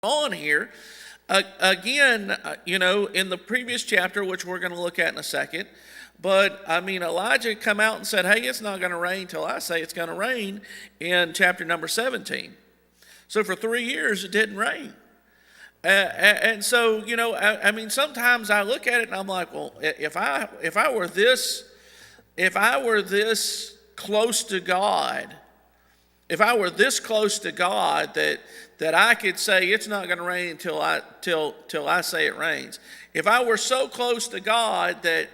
on here. Again, in the previous chapter, which we're going to look at in a second, but I mean, Elijah come out and said, hey, it's not going to rain till I say it's going to rain in chapter number 17. So for 3 years, it didn't rain. And so, I mean, sometimes I look at it and I'm like, well, if I were this close to God, if I were this close to God that I could say it's not going to rain till I say it rains. If I were so close to God that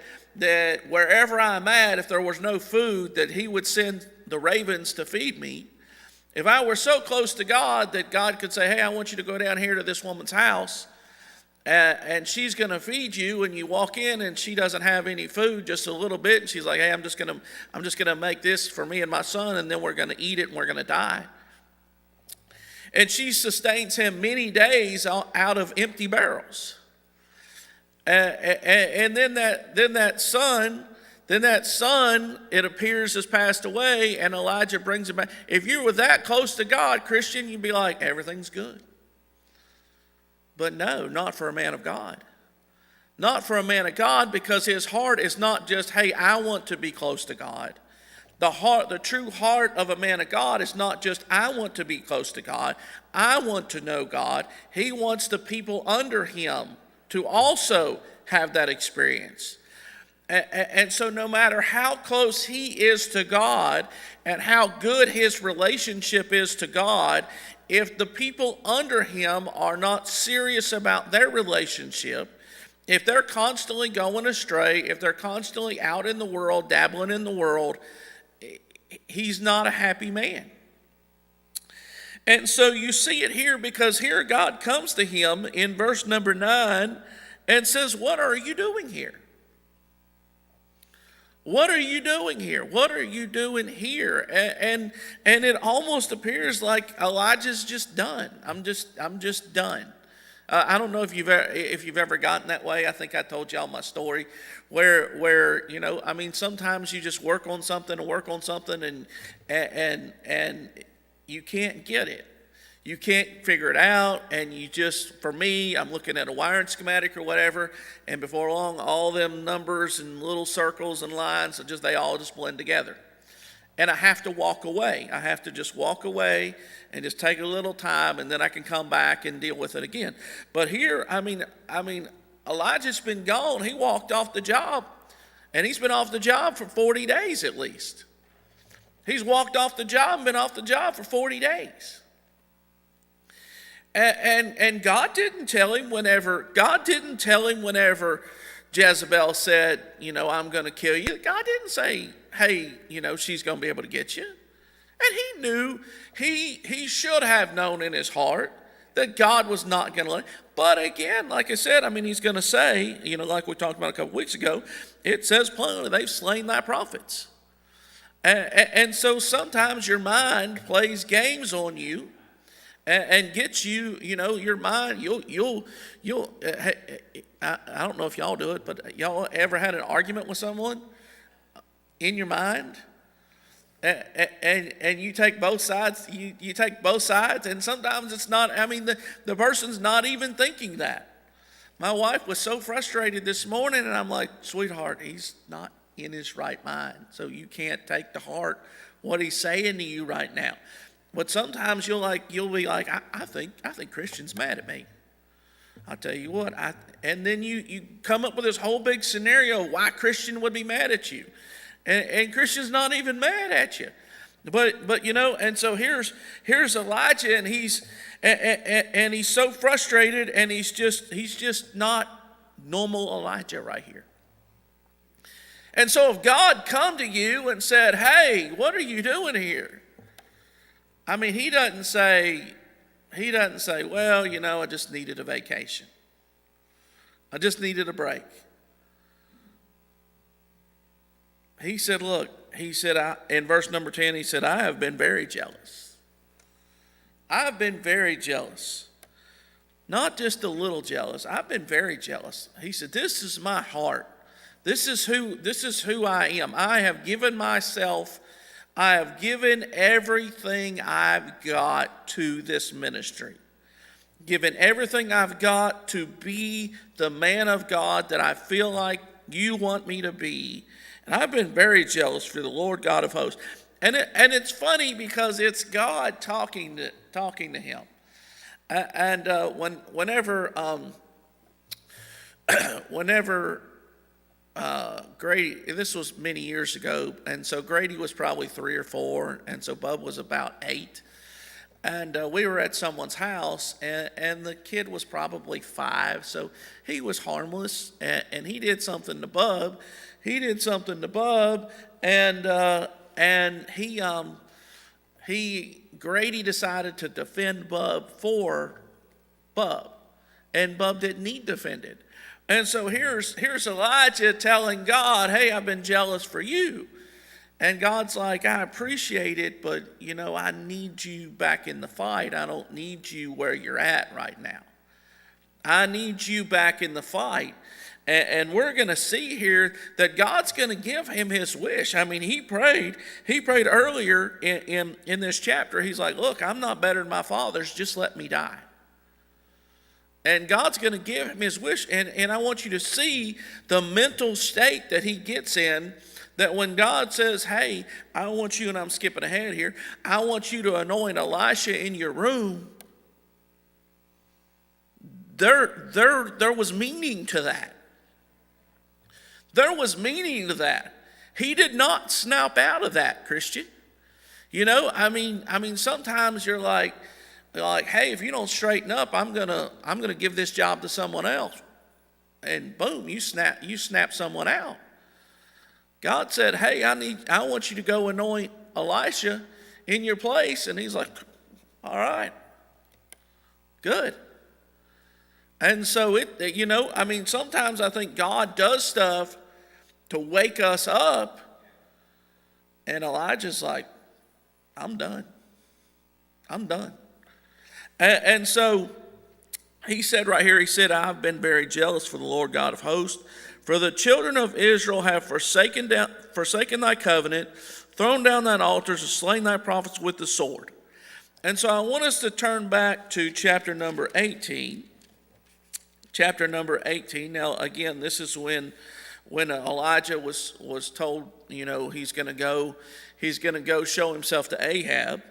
wherever I'm at, if there was no food, that He would send the ravens to feed me. If I were so close to God that God could say, hey, I want you to go down here to this woman's house, and she's going to feed you, and you walk in and she doesn't have any food, just a little bit, and she's like, hey, I'm just going to make this for me and my son, and then we're going to eat it and we're going to die. And she sustains him many days out of empty barrels. And then that son, it appears, has passed away, and Elijah brings him back. If you were that close to God, Christian, you'd be like, everything's good. But no, not for a man of God. Not for a man of God, because his heart is not just, hey, I want to be close to God. The true heart of a man of God is not just, I want to be close to God. I want to know God. He wants the people under him to also have that experience. And so no matter how close he is to God and how good his relationship is to God, if the people under him are not serious about their relationship, if they're constantly going astray, if they're constantly out in the world, dabbling in the world, he's not a happy man. And so you see it here, because here God comes to him in verse number 9 and says, what are you doing here? What are you doing here? What are you doing here? And it almost appears like Elijah's just done. I'm just done. I don't know if you've ever gotten that way. I think I told y'all my story where I mean, sometimes you just work on something and you can't get it. You can't figure it out, and for me, I'm looking at a wiring schematic or whatever, and before long, all them numbers and little circles and lines, they all just blend together. And I have to walk away. I have to just walk away and just take a little time, and then I can come back and deal with it again. But here, I mean, Elijah's been gone. He walked off the job, and he's been off the job for 40 days at least. He's walked off the job and been off the job for 40 days. And God didn't tell him whenever Jezebel said, I'm going to kill you. God didn't say, hey, she's going to be able to get you. And he knew, he should have known in his heart that God was not going to let. But again, like I said, he's going to say, like we talked about a couple weeks ago, it says plainly, they've slain thy prophets. And so sometimes your mind plays games on you. And gets you, your mind, I don't know if y'all do it, but y'all ever had an argument with someone in your mind? And you take both sides, you take both sides, and sometimes it's not, the person's not even thinking that. My wife was so frustrated this morning, and I'm like, sweetheart, he's not in his right mind, so you can't take to heart what he's saying to you right now. But sometimes you'll be like, I think Christian's mad at me. I'll tell you what, and then you come up with this whole big scenario why Christian would be mad at you, and Christian's not even mad at you, but and so here's Elijah, and he's so frustrated, and he's just not normal Elijah right here. And so if God come to you and said, hey, what are you doing here? He doesn't say, well, I just needed a vacation. I just needed a break. He said, look, in verse number 10, he said, I have been very jealous. I've been very jealous. Not just a little jealous. I've been very jealous. He said, this is my heart. This is who I am. I have given everything I've got to this ministry. given everything I've got to be the man of God that I feel like you want me to be. And I've been very jealous for the Lord God of hosts. And it's funny because it's God talking to him. Whenever Grady, this was many years ago, and so Grady was probably 3 or 4, and so Bub was about 8. And we were at someone's house, and the kid was probably 5, so he was harmless, and he did something to Bub. And Grady decided to defend Bub for Bub, and Bub didn't need defended. And so here's Elijah telling God, hey, I've been jealous for you. And God's like, I appreciate it, but, I need you back in the fight. I don't need you where you're at right now. I need you back in the fight. And we're going to see here that God's going to give him his wish. I mean, he prayed earlier in this chapter. He's like, look, I'm not better than my fathers. Just let me die. And God's going to give him his wish. And I want you to see the mental state that he gets in, that when God says, hey, I want you, and I'm skipping ahead here, I want you to anoint Elisha in your room. There was meaning to that. There was meaning to that. He did not snap out of that, Christian. I mean, sometimes you're like, hey, if you don't straighten up, I'm gonna give this job to someone else. And boom, you snap someone out. God said, hey, I want you to go anoint Elisha in your place. And he's like, all right, good. And so sometimes I think God does stuff to wake us up. And Elijah's like, I'm done. And so he said right here, he said, I've been very jealous for the Lord God of hosts. For the children of Israel have forsaken thy covenant, thrown down thine altars, and slain thy prophets with the sword. And so I want us to turn back to chapter number 18. Chapter number 18. Now, again, this is when Elijah was told, he's going to go show himself to Ahab.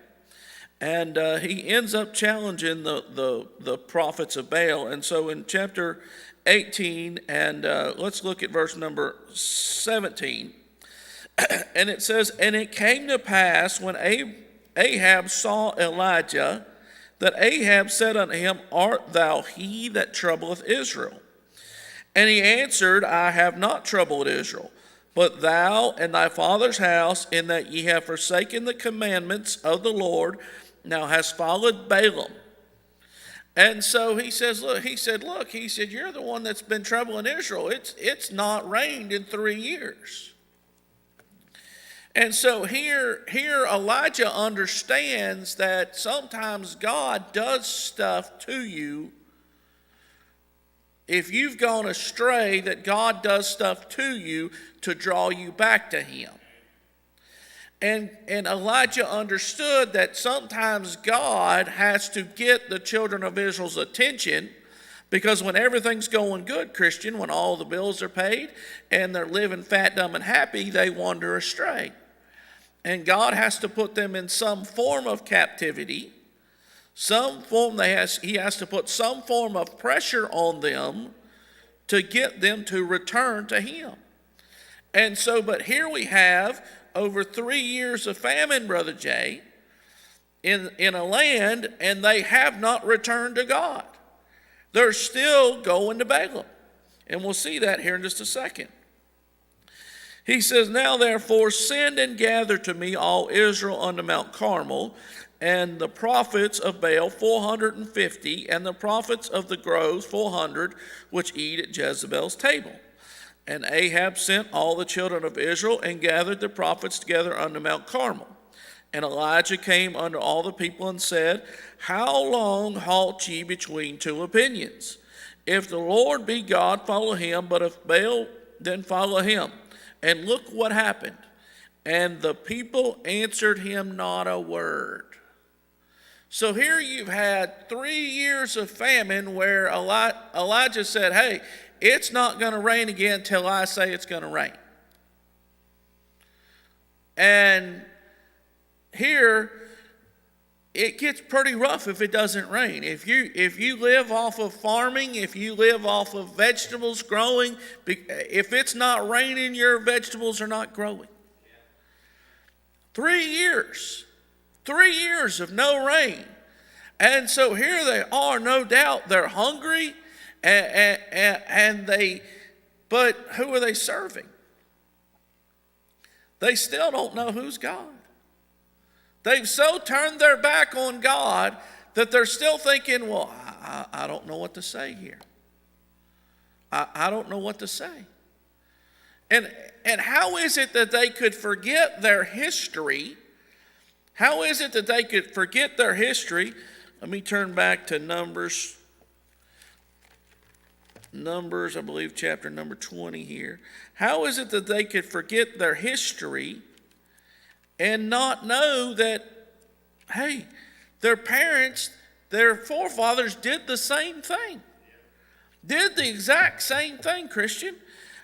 And he ends up challenging the prophets of Baal. And so in chapter 18, and let's look at verse number 17. And it says, and it came to pass when Ahab saw Elijah, that Ahab said unto him, art thou he that troubleth Israel? And he answered, I have not troubled Israel, but thou and thy father's house, in that ye have forsaken the commandments of the Lord, now hast followed Balaam. And so he said, you're the one that's been troubling Israel. It's not rained in 3 years. And so here Elijah understands that sometimes God does stuff to you. If you've gone astray, that God does stuff to you to draw you back to him. And Elijah understood that sometimes God has to get the children of Israel's attention, because when everything's going good, Christian, when all the bills are paid and they're living fat, dumb, and happy, they wander astray. And God has to put them in some form of captivity, he has to put some form of pressure on them to get them to return to him. And so, but here we have over 3 years of famine, Brother Jay, in a land, and they have not returned to God. They're still going to Balaam. And we'll see that here in just a second. He says, now therefore send and gather to me all Israel unto Mount Carmel, and the prophets of Baal 450, and the prophets of the groves 400, which eat at Jezebel's table. And Ahab sent all the children of Israel, and gathered the prophets together unto Mount Carmel. And Elijah came unto all the people and said, how long halt ye between two opinions? If the Lord be God, follow him, but if Baal, then follow him. And look what happened. And the people answered him not a word. So here you've had 3 years of famine where Elijah said, hey, it's not going to rain again till I say it's going to rain. And here, it gets pretty rough if it doesn't rain. If you live off of farming, if you live off of vegetables growing, if it's not raining, your vegetables are not growing. 3 years. 3 years of no rain. And so here they are, no doubt, they're hungry, but who are they serving? They still don't know who's God. They've so turned their back on God that they're still thinking, well, I don't know what to say here. I don't know what to say. And how is it that they could forget their history? How is it that they could forget their history? Let me turn back to Numbers, I believe, chapter number 20 here. How is it that they could forget their history and not know that, hey, their parents, their forefathers did the same thing? Did the exact same thing, Christian.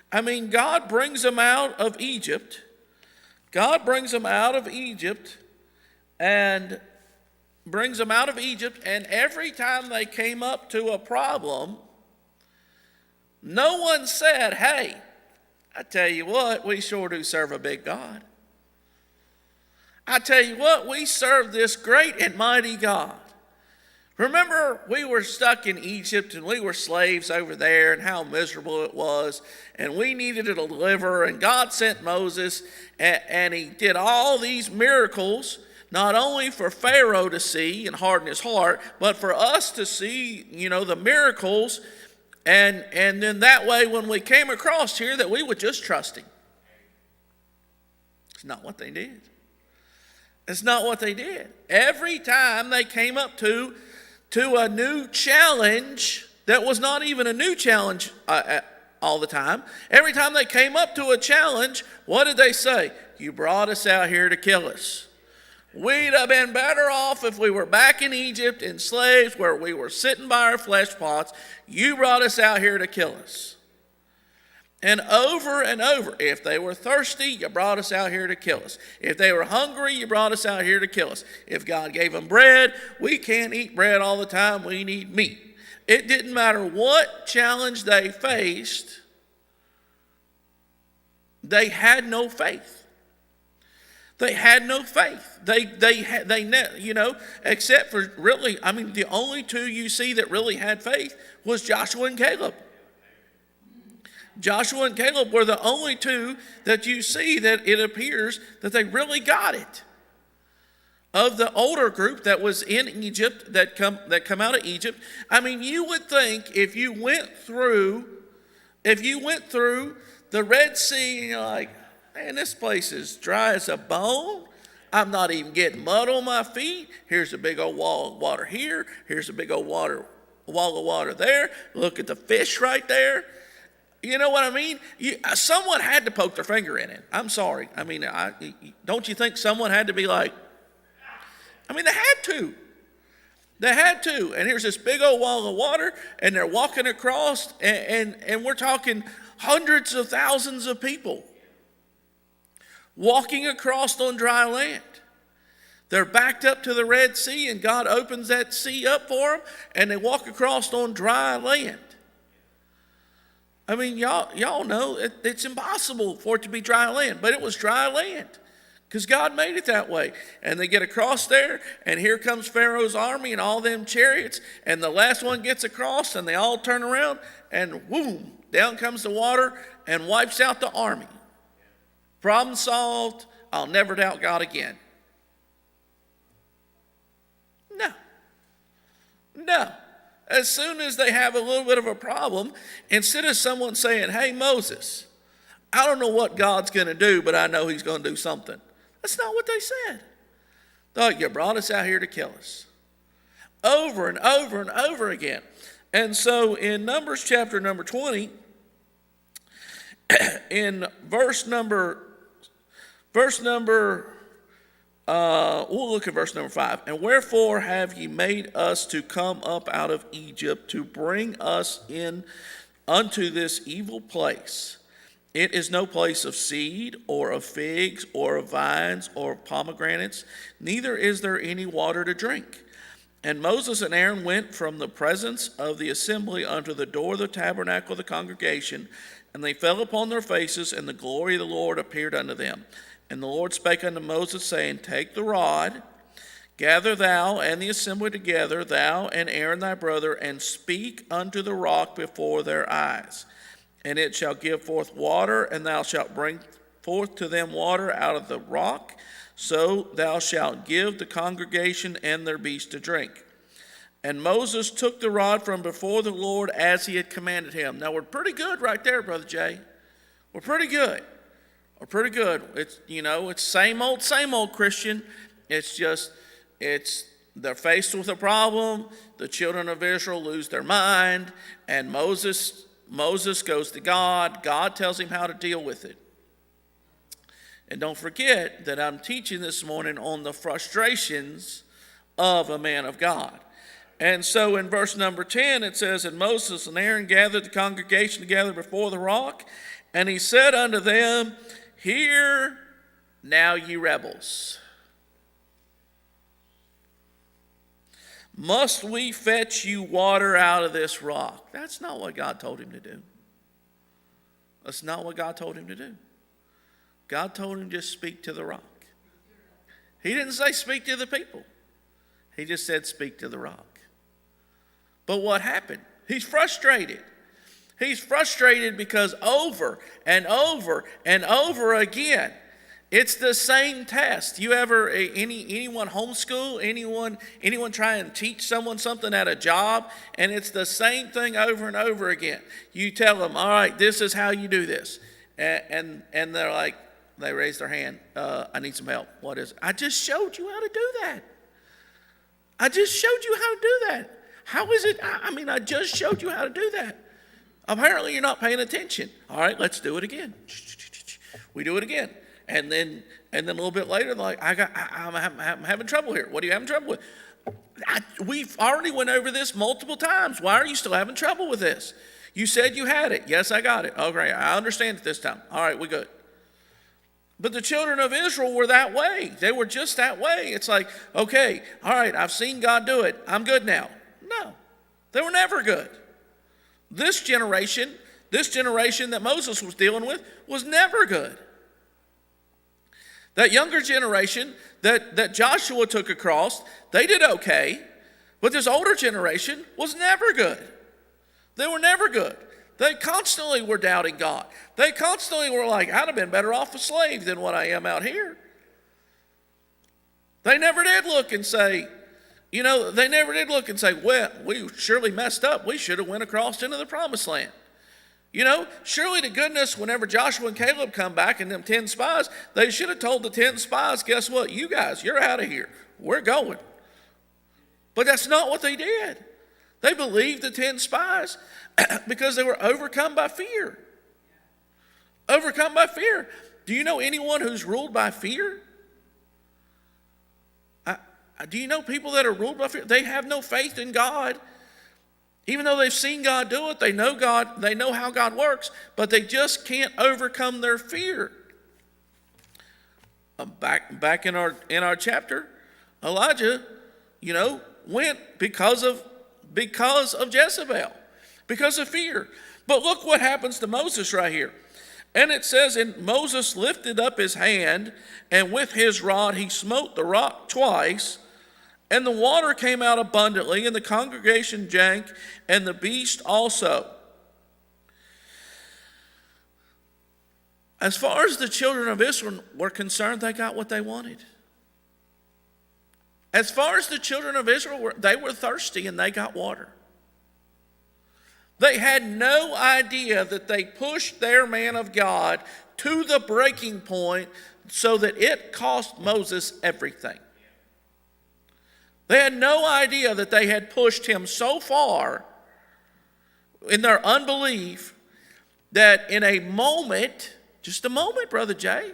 I mean, God brings them out of Egypt. God brings them out of Egypt and every time they came up to a problem, no one said, hey, I tell you what, we sure do serve a big God. I tell you what, we serve this great and mighty God. Remember, we were stuck in Egypt and we were slaves over there and how miserable it was. And we needed a deliverer, and God sent Moses, and he did all these miracles, not only for Pharaoh to see and harden his heart, but for us to see, the miracles. And then that way, when we came across here, that we would just trust him. It's not what they did. It's not what they did. Every time they came up to a new challenge that was not even a new challenge all the time. Every time they came up to a challenge, what did they say? You brought us out here to kill us. We'd have been better off if we were back in Egypt in slaves where we were sitting by our flesh pots. You brought us out here to kill us. And over, if they were thirsty, you brought us out here to kill us. If they were hungry, you brought us out here to kill us. If God gave them bread, we can't eat bread all the time, we need meat. It didn't matter what challenge they faced, they had no faith. They had no faith. Except for really, the only two you see that really had faith was Joshua and Caleb. Joshua and Caleb were the only two that you see that it appears that they really got it. Of the older group that was in Egypt, that come out of Egypt, you would think if you went through the Red Sea and you're like, man, this place is dry as a bone. I'm not even getting mud on my feet. Here's a big old wall of water here. Here's a big old wall of water there. Look at the fish right there. You know what I mean? Someone had to poke their finger in it. I'm sorry. Don't you think someone had to be like, they had to. They had to. And here's this big old wall of water, and they're walking across, and we're talking hundreds of thousands of people walking across on dry land. They're backed up to the Red Sea, and God opens that sea up for them, and they walk across on dry land. Y'all know it's impossible for it to be dry land, but it was dry land because God made it that way. And they get across there, and here comes Pharaoh's army and all them chariots, and the last one gets across, and they all turn around, and boom, down comes the water and wipes out the army. Problem solved. I'll never doubt God again. No. As soon as they have a little bit of a problem, instead of someone saying, hey, Moses, I don't know what God's going to do, but I know he's going to do something. That's not what they said. Thought you brought us out here to kill us. Over and over and over again. And so in Numbers chapter number 20, in verse number We'll look at verse number 5. And wherefore have ye made us to come up out of Egypt to bring us in unto this evil place? It is no place of seed, or of figs, or of vines, or of pomegranates, neither is there any water to drink. And Moses and Aaron went from the presence of the assembly unto the door of the tabernacle of the congregation, and they fell upon their faces, and the glory of the Lord appeared unto them. And the Lord spake unto Moses, saying, Take the rod, gather thou and the assembly together, thou and Aaron thy brother, and speak unto the rock before their eyes. And it shall give forth water, and thou shalt bring forth to them water out of the rock. So thou shalt give the congregation and their beasts to drink. And Moses took the rod from before the Lord as he had commanded him. Now we're pretty good right there, Brother Jay. We're pretty good. We're pretty good. It's same old Christian. They're faced with a problem. The children of Israel lose their mind, and Moses goes to God. God tells him how to deal with it. And don't forget that I'm teaching this morning on the frustrations of a man of God. And so in verse number 10, it says, And Moses and Aaron gathered the congregation together before the rock, and he said unto them, Hear now, ye rebels. Must we fetch you water out of this rock? That's not what God told him to do. That's not what God told him to do. God told him just speak to the rock. He didn't say speak to the people. He just said speak to the rock. But what happened? He's frustrated. He's frustrated because over and over and over again, it's the same test. You ever, anyone homeschool, anyone try and teach someone something at a job, and it's the same thing over and over again. You tell them, all right, this is how you do this. And they're like, they raise their hand, I need some help. What is it? I just showed you how to do that. I just showed you how to do that. How is it? I just showed you how to do that. Apparently you're not paying attention. All right, let's do it again. We do it again. And then a little bit later, they're like, I'm having trouble here. What are you having trouble with? We've already went over this multiple times. Why are you still having trouble with this? You said you had it. Yes, I got it. Okay, I understand it this time. All right, we're good. But the children of Israel were that way. They were just that way. It's like, okay, all right, I've seen God do it. I'm good now. No, they were never good. This generation that Moses was dealing with was never good. That younger generation that Joshua took across, they did okay. But this older generation was never good. They were never good. They constantly were doubting God. They constantly were like, I'd have been better off a slave than what I am out here. They never did look and say, well, we surely messed up. We should have went across into the promised land. Surely to goodness, whenever Joshua and Caleb come back and them 10 spies, they should have told the 10 spies, guess what? You guys, you're out of here. We're going. But that's not what they did. They believed the 10 spies because they were overcome by fear. Overcome by fear. Do you know anyone who's ruled by fear? Do you know people that are ruled by fear? They have no faith in God. Even though they've seen God do it, they know God, they know how God works, but they just can't overcome their fear. Back in our chapter, Elijah, went because of Jezebel, because of fear. But look what happens to Moses right here. And it says, and Moses lifted up his hand, and with his rod he smote the rock twice, and the water came out abundantly, and the congregation drank, and the beast also. As far as the children of Israel were concerned, they got what they wanted. As far as the children of Israel they were thirsty, and they got water. They had no idea that they pushed their man of God to the breaking point so that it cost Moses everything. They had no idea that they had pushed him so far in their unbelief that in a moment, just a moment, Brother Jay,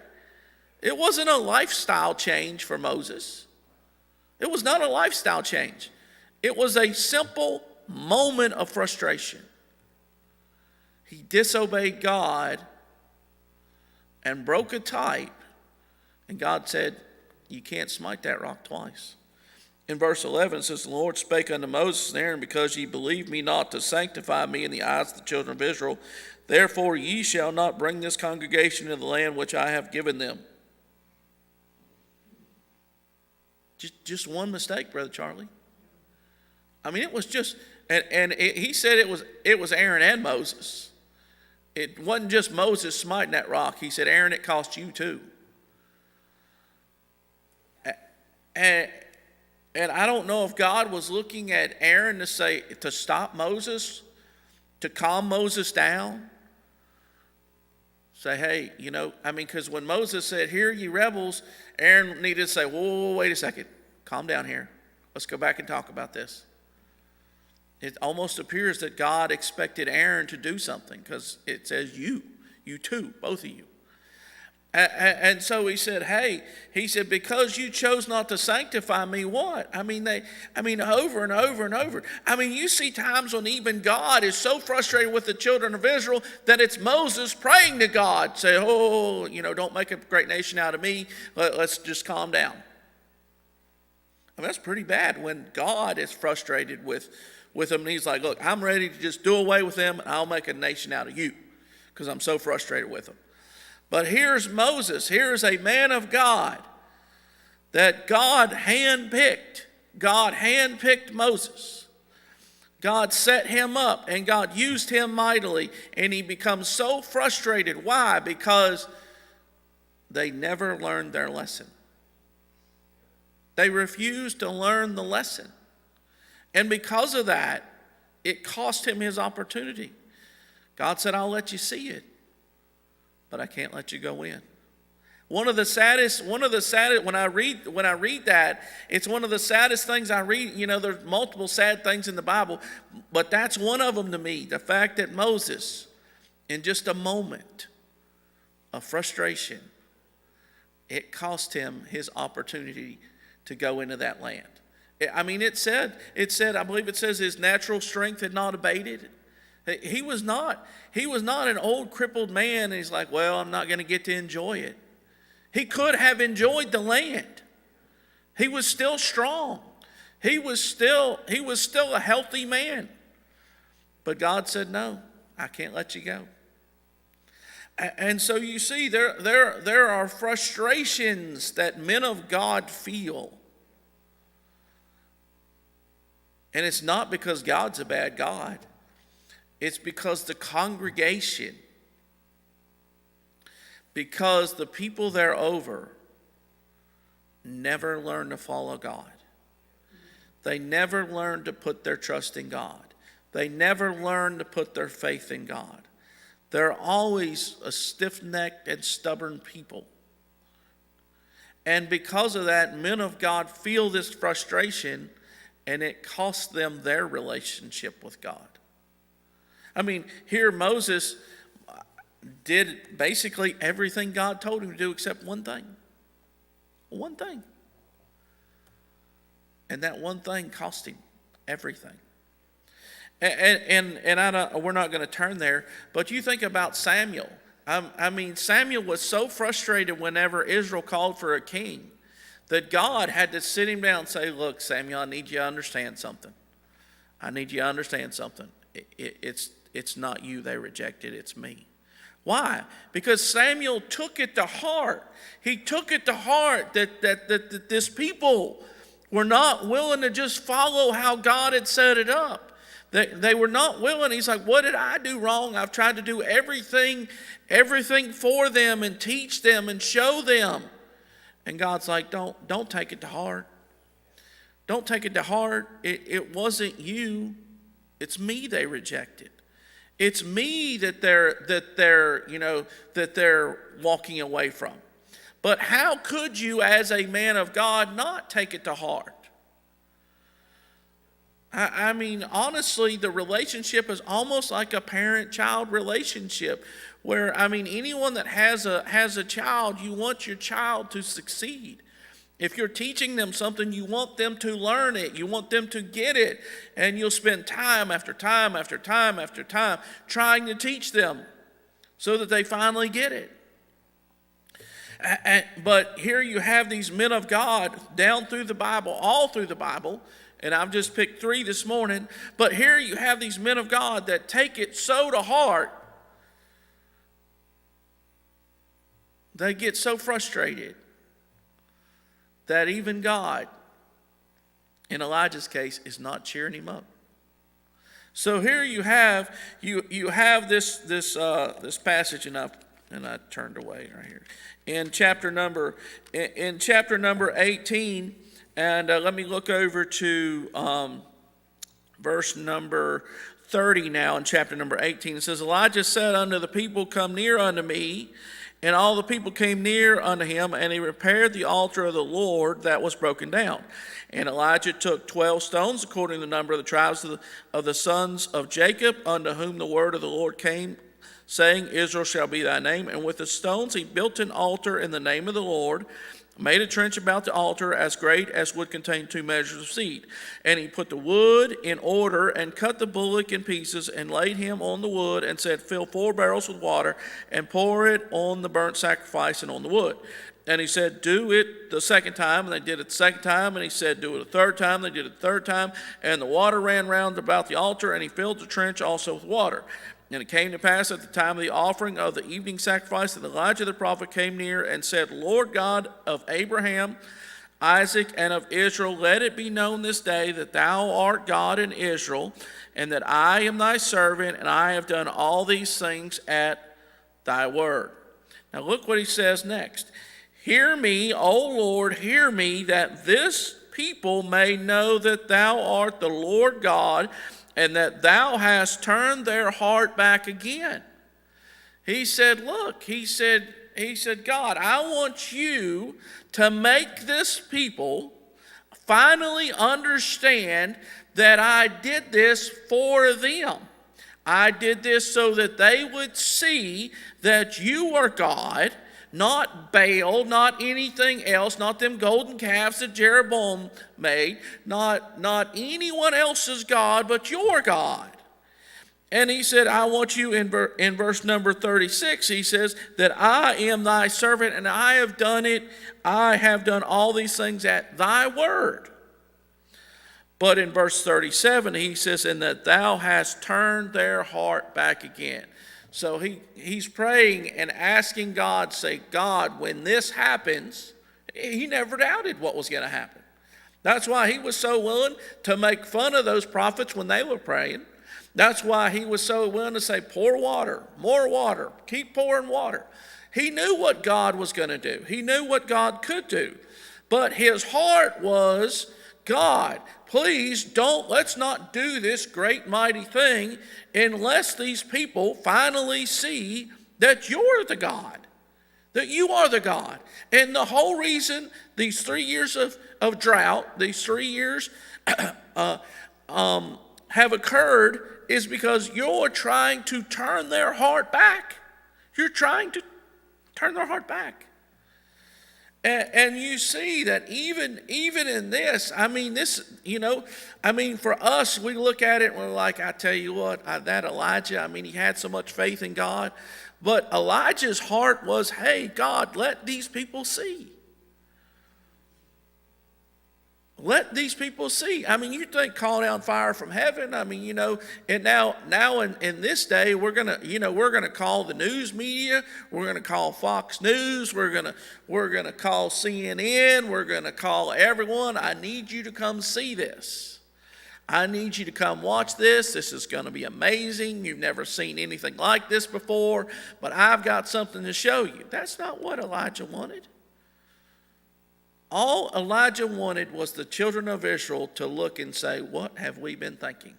It wasn't a lifestyle change for Moses. It was not a lifestyle change. It was a simple moment of frustration. He disobeyed God and broke a type, and God said, you can't smite that rock twice. In verse 11 it says, the Lord spake unto Moses and Aaron, because ye believed me not to sanctify me in the eyes of the children of Israel, therefore ye shall not bring this congregation into the land which I have given them. Just one mistake, Brother Charlie. I mean, it was just, he said it was Aaron and Moses. It wasn't just Moses smiting that rock. He said, Aaron, it cost you too. And I don't know if God was looking at Aaron to stop Moses, to calm Moses down. Say, hey, because when Moses said, hear ye rebels, Aaron needed to say, whoa, wait a second. Calm down here. Let's go back and talk about this. It almost appears that God expected Aaron to do something, because it says you too, both of you. And so he said, because you chose not to sanctify me, what? Over and over and over. You see times when even God is so frustrated with the children of Israel that it's Moses praying to God, say, don't make a great nation out of me. Let's just calm down. That's pretty bad when God is frustrated with them. And he's like, look, I'm ready to just do away with them, and I'll make a nation out of you because I'm so frustrated with them. But here's Moses. Here's a man of God that God handpicked. God handpicked Moses. God set him up, and God used him mightily, and he becomes so frustrated. Why? Because they never learned their lesson. They refused to learn the lesson. And because of that, it cost him his opportunity. God said, I'll let you see it, but I can't let you go in. One of the saddest, when I read that, it's one of the saddest things I read. There's multiple sad things in the Bible, but that's one of them to me. The fact that Moses, in just a moment of frustration, it cost him his opportunity to go into that land. It said, I believe it says his natural strength had not abated. He was not an old crippled man, and he's like, well, I'm not going to get to enjoy it. He could have enjoyed the land. He was still strong. He was still a healthy man. But God said, no, I can't let you go. And so you see, there are frustrations that men of God feel. And it's not because God's a bad God. It's because the congregation, because the people they're over never learn to follow God. They never learn to put their trust in God. They never learn to put their faith in God. They're always a stiff-necked and stubborn people. And because of that, men of God feel this frustration, and it costs them their relationship with God. Here Moses did basically everything God told him to do except one thing. One thing. And that one thing cost him everything. And we're not going to turn there, but you think about Samuel. Samuel was so frustrated whenever Israel called for a king that God had to sit him down and say, look, Samuel, I need you to understand something. I need you to understand something. It's not you they rejected, it's me. Why? Because Samuel took it to heart. He took it to heart that this people were not willing to just follow how God had set it up. They were not willing. He's like, what did I do wrong? I've tried to do everything for them and teach them and show them. And God's like, don't take it to heart. Don't take it to heart. It wasn't you. It's me they rejected. It's me that they're walking away from. But how could you, as a man of God, not take it to heart? I mean, honestly, the relationship is almost like a parent-child relationship where, I mean, anyone that has a child, you want your child to succeed. If you're teaching them something, you want them to learn it. You want them to get it. And you'll spend time after time after time after time trying to teach them so that they finally get it. But here you have these men of God down through the Bible, all through the Bible, and I've just picked 3 this morning. But here you have these men of God that take it so to heart, they get so frustrated that even God, in Elijah's case, is not cheering him up. So here you have this passage, and I turned away right here in chapter number 18, and let me look over to verse number 30 now in chapter number 18. It says, Elijah said unto the people, Come near unto me. And all the people came near unto him, and he repaired the altar of the Lord that was broken down. And Elijah took 12 stones, according to the number of the tribes of the sons of Jacob, unto whom the word of the Lord came, saying, Israel shall be thy name. And with the stones he built an altar in the name of the Lord, made a trench about the altar as great as would contain 2 measures of seed. And he put the wood in order and cut the bullock in pieces and laid him on the wood and said, Fill 4 barrels with water and pour it on the burnt sacrifice and on the wood. And he said, Do it the second time. And they did it the second time. And he said, Do it a third time. They did it the third time. And the water ran round about the altar, and he filled the trench also with water. And it came to pass at the time of the offering of the evening sacrifice that Elijah the prophet came near and said, Lord God of Abraham, Isaac, and of Israel, let it be known this day that thou art God in Israel, and that I am thy servant, and I have done all these things at thy word. Now look what he says next. Hear me, O Lord, hear me, that this people may know that thou art the Lord God, and that thou hast turned their heart back again. He said, look, he said, God, I want you to make this people finally understand that I did this for them. I did this so that they would see that you are God, not Baal, not anything else, not them golden calves that Jeroboam made, not anyone else's God, but your God. And he said, I want you, in verse number 36, he says, that I am thy servant, and I have done it. I have done all these things at thy word. But in verse 37, he says, and that thou hast turned their heart back again. So he's praying and asking God, say, God, when this happens, he never doubted what was going to happen. That's why he was so willing to make fun of those prophets when they were praying. That's why he was so willing to say, pour water, more water, keep pouring water. He knew what God was going to do. He knew what God could do. But his heart was, God, please let's not do this great mighty thing unless these people finally see that you're the God, that you are the God. And the whole reason these 3 years of drought, these 3 years have occurred is because you're trying to turn their heart back. You're trying to turn their heart back. And you see that even in this, for us, we look at it and we're like, I tell you what, that Elijah, he had so much faith in God. But Elijah's heart was, hey, God, let these people see. Let these people see. You think call down fire from heaven. And now in this day, we're gonna call the news media. We're gonna call Fox News. We're gonna call CNN. We're gonna call everyone. I need you to come see this. I need you to come watch this. This is gonna be amazing. You've never seen anything like this before, but I've got something to show you. That's not what Elijah wanted. All Elijah wanted was the children of Israel to look and say, what have we been thinking?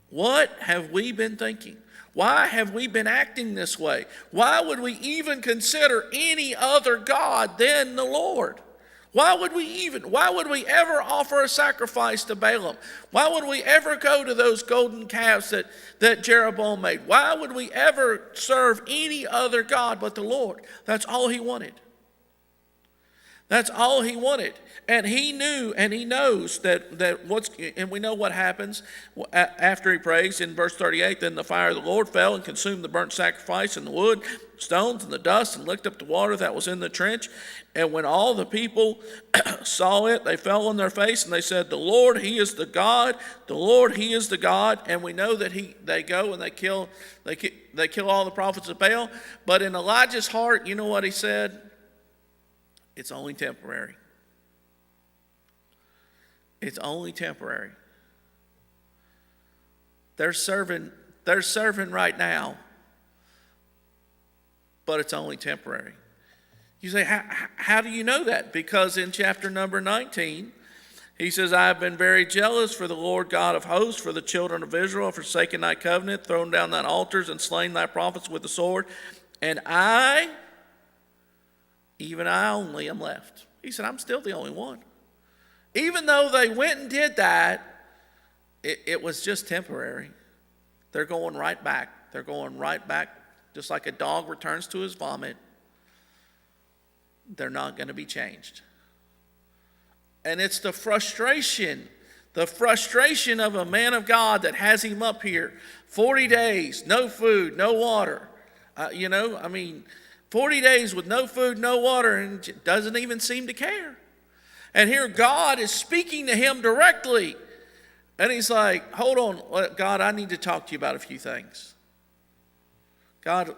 What have we been thinking? Why have we been acting this way? Why would we even consider any other God than the Lord? Why would we ever offer a sacrifice to Balaam? Why would we ever go to those golden calves that Jeroboam made? Why would we ever serve any other God but the Lord? That's all he wanted. That's all he wanted. And he knew and he knows and we know what happens after he prays in verse 38. Then the fire of the Lord fell and consumed the burnt sacrifice and the wood, stones and the dust, and licked up the water that was in the trench. And when all the people saw it, they fell on their face and they said, the Lord, he is the God. The Lord, he is the God. And we know that they go and they kill all the prophets of Baal. But in Elijah's heart, you know what he said? It's only temporary. It's only temporary. They're serving right now, but it's only temporary. You say, how do you know that? Because in chapter number 19, he says, I have been very jealous for the Lord God of hosts, for the children of Israel, have forsaken thy covenant, thrown down thine altars, and slain thy prophets with the sword. And I, even I only, am left. He said, I'm still the only one. Even though they went and did that, it was just temporary. They're going right back. They're going right back, just like a dog returns to his vomit. They're not going to be changed. And it's the frustration of a man of God that has him up here. 40 days, no food, no water. 40 days with no food, no water, and doesn't even seem to care. And here God is speaking to him directly. And he's like, hold on, God, I need to talk to you about a few things. God,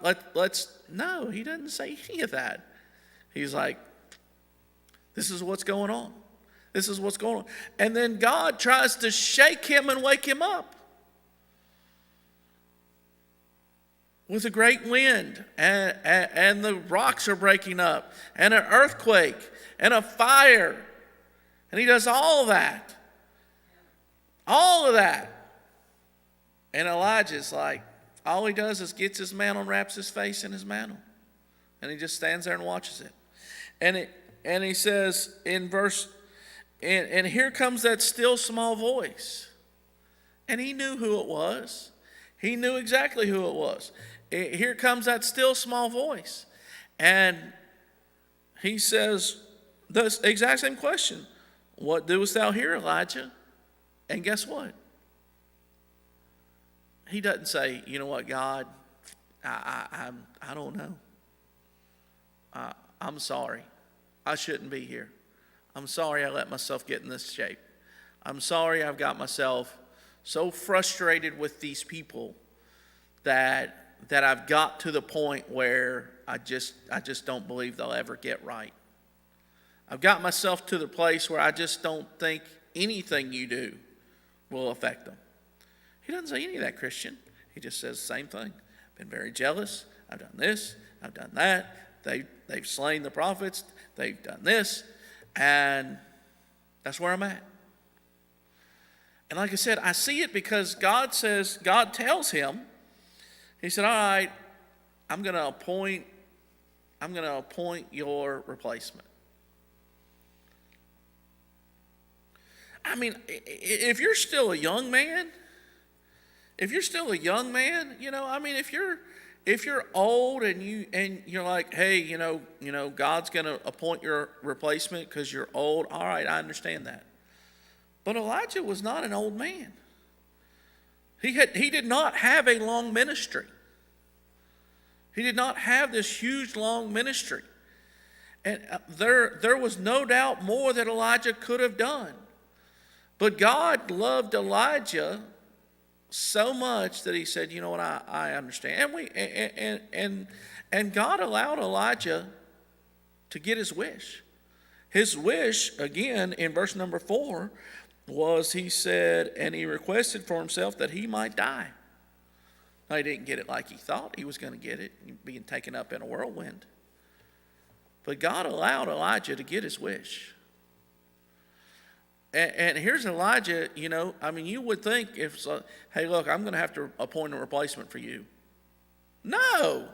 no, he doesn't say any of that. He's like, this is what's going on. This is what's going on. And then God tries to shake him and wake him up with a great wind, and the rocks are breaking up, and an earthquake, and a fire. And he does all that. All of that. And Elijah's like, all he does is gets his mantle and wraps his face in his mantle. And he just stands there and watches it. And he says in verse, and here comes that still small voice. And he knew who it was. He knew exactly who it was. Here comes that still small voice. And he says the exact same question. What doest thou here, Elijah? And guess what? He doesn't say, you know what, God, I don't know. I'm sorry. I shouldn't be here. I'm sorry I let myself get in this shape. I'm sorry I've got myself so frustrated with these people that I've got to the point where I just don't believe they'll ever get right. I've got myself to the place where I just don't think anything you do will affect them. He doesn't say any of that, Christian. He just says the same thing. I've been very jealous. I've done this. I've done that. They've slain the prophets. They've done this. And that's where I'm at. And like I said, I see it because God tells him, he said, all right, I'm going to appoint your replacement. I mean, if you're still a young man, if you're old and you're like, hey, God's going to appoint your replacement because you're old, all right, I understand that. But Elijah was not an old man. He did not have a long ministry. He did not have this huge, long ministry. And there was no doubt more that Elijah could have done. But God loved Elijah so much that he said, you know what, I understand. And God allowed Elijah to get his wish. His wish, again, in verse number 4, was he said, and he requested for himself that he might die. Now, he didn't get it like he thought he was going to get it, being taken up in a whirlwind. But God allowed Elijah to get his wish. And here's Elijah, you would think hey, look, I'm going to have to appoint a replacement for you. No,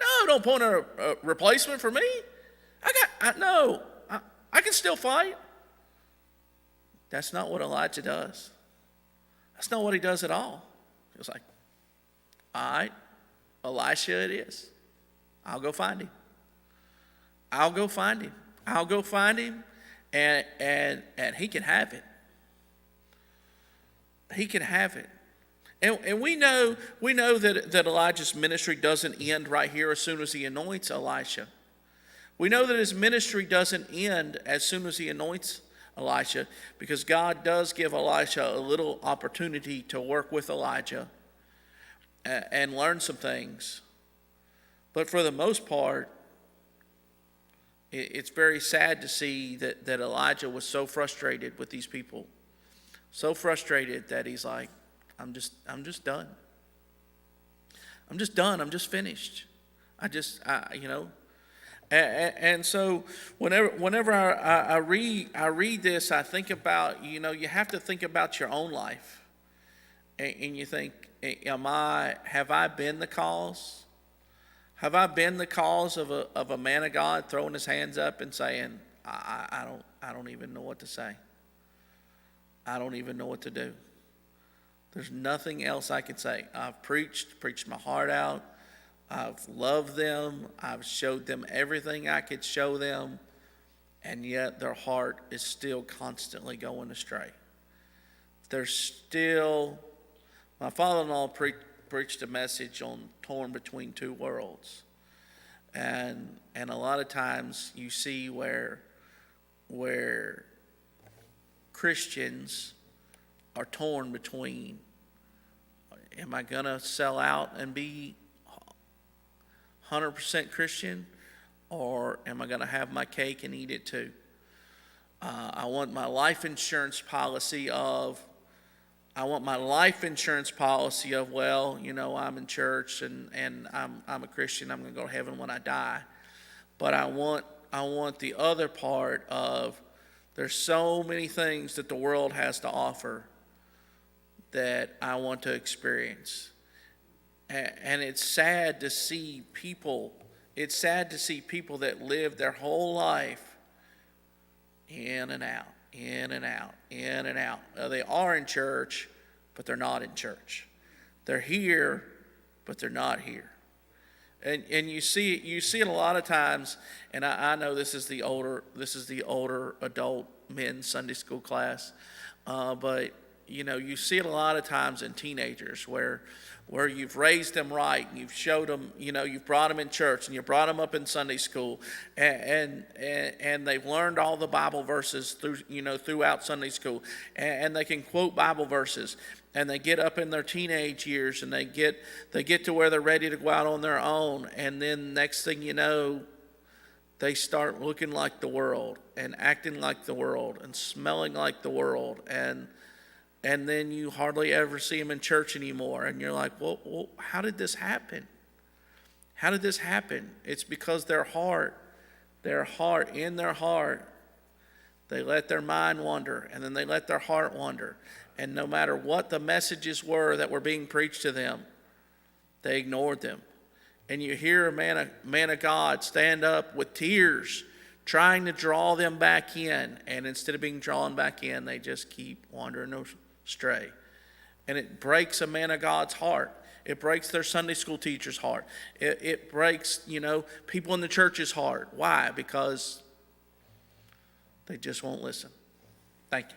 don't appoint a replacement for me. I can still fight. That's not what Elijah does. That's not what he does at all. He was like, all right, Elisha it is. I'll go find him. I'll go find him. I'll go find him, and he can have it. He can have it. And we know that Elijah's ministry doesn't end right here as soon as he anoints Elisha. We know that his ministry doesn't end as soon as he anoints Elisha, because God does give Elisha a little opportunity to work with Elijah and learn some things. But for the most part, it's very sad to see that Elijah was so frustrated with these people. So frustrated that he's like, I'm just done. I'm just done. I'm just finished. And so whenever I read this, I think about, you have to think about your own life. And you think, have I been the cause? Have I been the cause of a man of God throwing his hands up and saying, I don't even know what to say. I don't even know what to do. There's nothing else I can say. I've preached my heart out. I've loved them. I've showed them everything I could show them. And yet their heart is still constantly going astray. They're still... My father-in-law preached a message on torn between two worlds. And a lot of times you see where Christians are torn between, am I going to sell out and be 100% Christian, or am I going to have my cake and eat it too? I want my life insurance policy of, well, I'm in church and I'm a Christian, I'm going to go to heaven when I die. But I want the other part of, there's so many things that the world has to offer that I want to experience. And it's sad to see people that live their whole life in and out, in and out, in and out. They are in church, but they're not in church. They're here, but they're not here. And you see it a lot of times, and I know this is the older adult men's Sunday school class, but you see it a lot of times in teenagers where you've raised them right, and you've showed them, you've brought them in church, and you brought them up in Sunday school, and they've learned all the Bible verses throughout Sunday school, and they can quote Bible verses, and they get up in their teenage years, and they get to where they're ready to go out on their own, and then next thing you know, they start looking like the world, and acting like the world, and smelling like the world, and then you hardly ever see them in church anymore. And you're like, well, how did this happen? How did this happen? It's because their heart, in their heart, they let their mind wander, and then they let their heart wander. And no matter what the messages were that were being preached to them, they ignored them. And you hear a man of God stand up with tears, trying to draw them back in. And instead of being drawn back in, they just keep wandering astray. And it breaks a man of God's heart. It breaks their Sunday school teacher's heart. It breaks, people in the church's heart. Why? Because they just won't listen. Thank you.